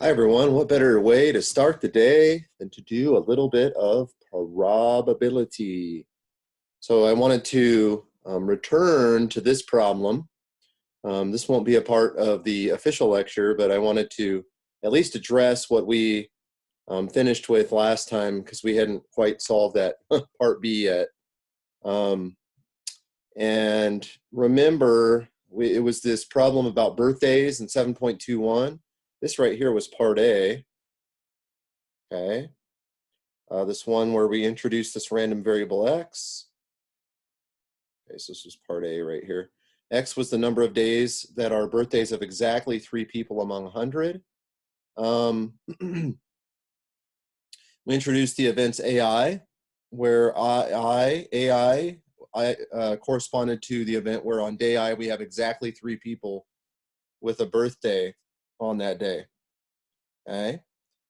Hi everyone, what better way to start the day than to do a little bit of probability. So I wanted to return to this problem. This won't be a part of the official lecture, but I wanted to at least address what we finished with last time because we hadn't quite solved that part B yet. And remember, it was this problem about birthdays in 7.21. This right here was part A. Okay, this one where we introduced this random variable x. Okay, so this was part A right here. X was the number of days that are birthdays of exactly 3 people among 100. We introduced the events AI, where AI corresponded to the event where on day I we have exactly 3 people with a birthday on that day. Okay.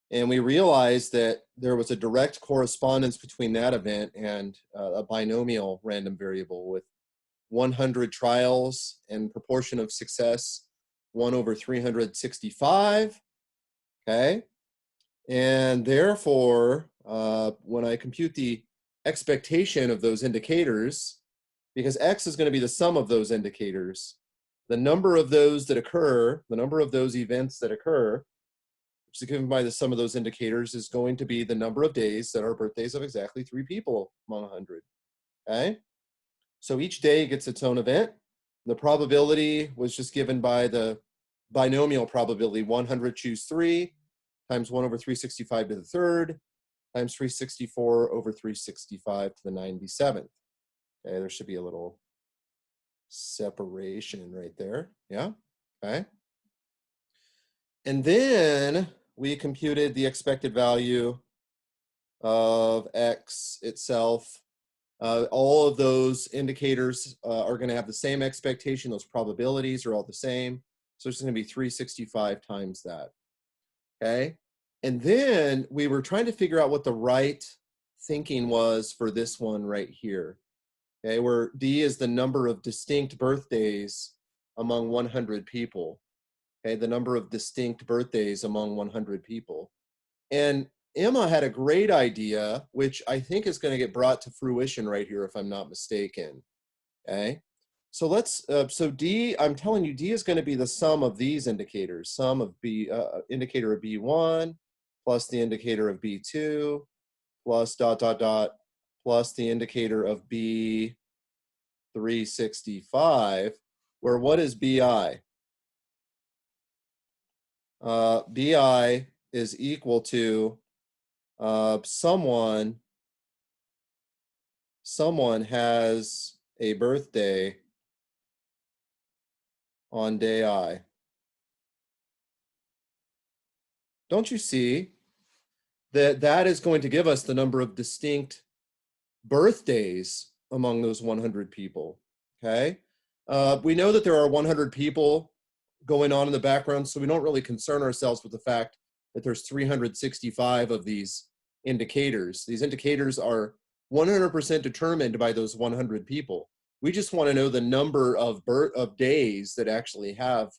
And we realized that there was a direct correspondence between that event and a binomial random variable with 100 trials and proportion of success 1 over 365. Okay. And therefore, when I compute the expectation of those indicators, because X is going to be the sum of those indicators, the number of those that occur, the number of those events that occur, which is given by the sum of those indicators, is going to be the number of days that are birthdays of exactly 3 people among 100. Okay? So each day gets its own event. The probability was just given by the binomial probability, 100 choose 3 times 1 over 365 to the third times 364 over 365 to the 97th. Okay, there should be a little separation right there. Yeah, okay. And then we computed the expected value of X itself. All of those indicators are going to have the same expectation. Those probabilities are all the same. So it's going to be 365 times that. Okay. And then we were trying to figure out what the right thinking was for this one right here. Okay, where D is the number of distinct birthdays among 100 people. Okay, the number of distinct birthdays among 100 people. And Emma had a great idea, which I think is going to get brought to fruition right here, if I'm not mistaken. Okay, so let's, so D, I'm telling you, D is going to be the sum of these indicators, sum of B, indicator of B1, plus the indicator of B2, plus dot, dot, dot, plus the indicator of B365, where what is BI? BI is equal to someone has a birthday on day I. Don't you see that that is going to give us the number of distinct birthdays among those 100 people? Okay. We know that there are 100 people going on in the background, so we don't really concern ourselves with the fact that there's 365 of these indicators. These indicators are 100% determined by those 100 people. We just want to know the number of days that actually have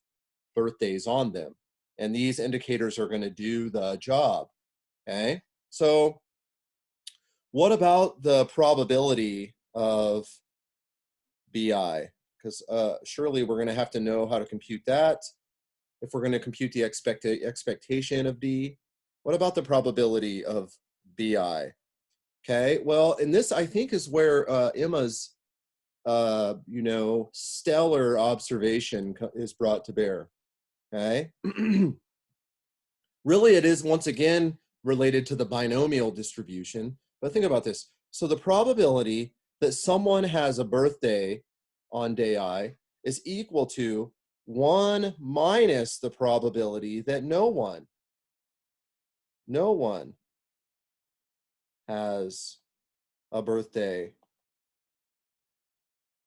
birthdays on them. And these indicators are going to do the job. Okay. So what about the probability of BI? Because surely we're going to have to know how to compute that. If we're going to compute the expectation of D, what about the probability of BI? Okay, well, and this I think is where Emma's, stellar observation is brought to bear. Okay, really, it is once again related to the binomial distribution. But think about this. So the probability that someone has a birthday on day I is equal to 1 minus the probability that no one has a birthday.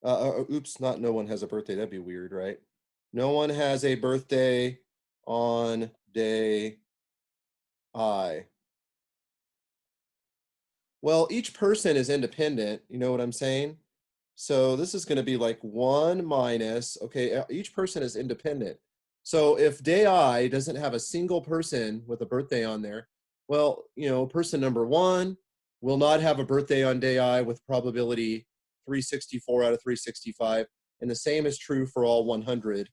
Oops, not no one has a birthday. That'd be weird, right? No one has a birthday on day I. Well, each person is independent. You know what I'm saying? So this is going to be like 1 minus, okay, each person is independent. So if day I doesn't have a single person with a birthday on there, well, you know, person number one will not have a birthday on day I with probability 364 out of 365. And the same is true for all 100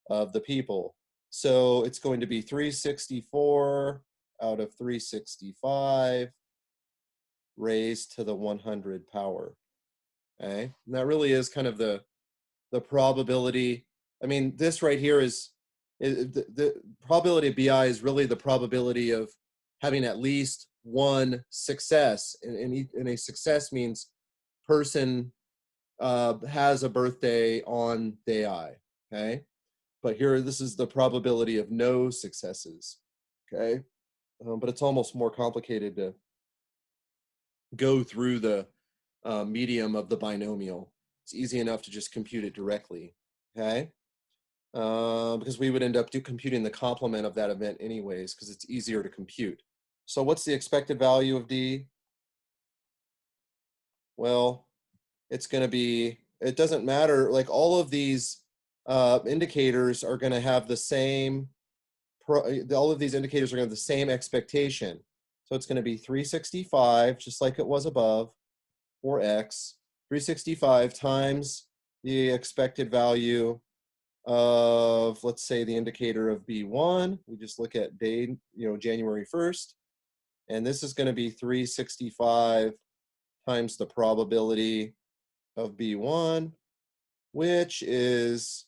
of the people. So it's going to be 364 out of 365 raised to the 100 power. Okay, and that really is kind of the probability. I mean, this right here is the probability of BI is really the probability of having at least one success, and a success means person has a birthday on day I. Okay, but here this is the probability of no successes. Okay, but it's almost more complicated to go through the medium of the binomial. It's easy enough to just compute it directly, okay? Because we would end up computing the complement of that event anyways, because it's easier to compute. So what's the expected value of D? Well, it's going to be, it doesn't matter, like all of these indicators are going to have the same, all of these indicators are going to have the same expectation. So it's going to be 365, just like it was above, for X, 365 times the expected value of, let's say, the indicator of B1. We just look at day, you know, January 1st. And this is going to be 365 times the probability of B1, which is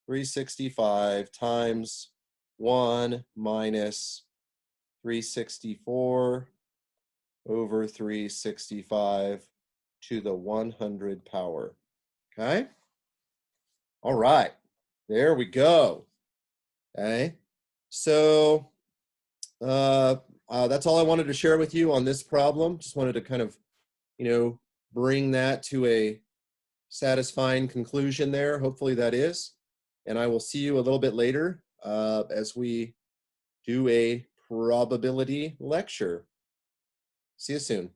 365 times 1 minus 364 over 365 to the 100 power. Okay? All right. There we go. Okay? So that's all I wanted to share with you on this problem. Just wanted to kind of, you know, bring that to a satisfying conclusion there. Hopefully that is. And I will see you a little bit later as we do a probability lecture. See you soon.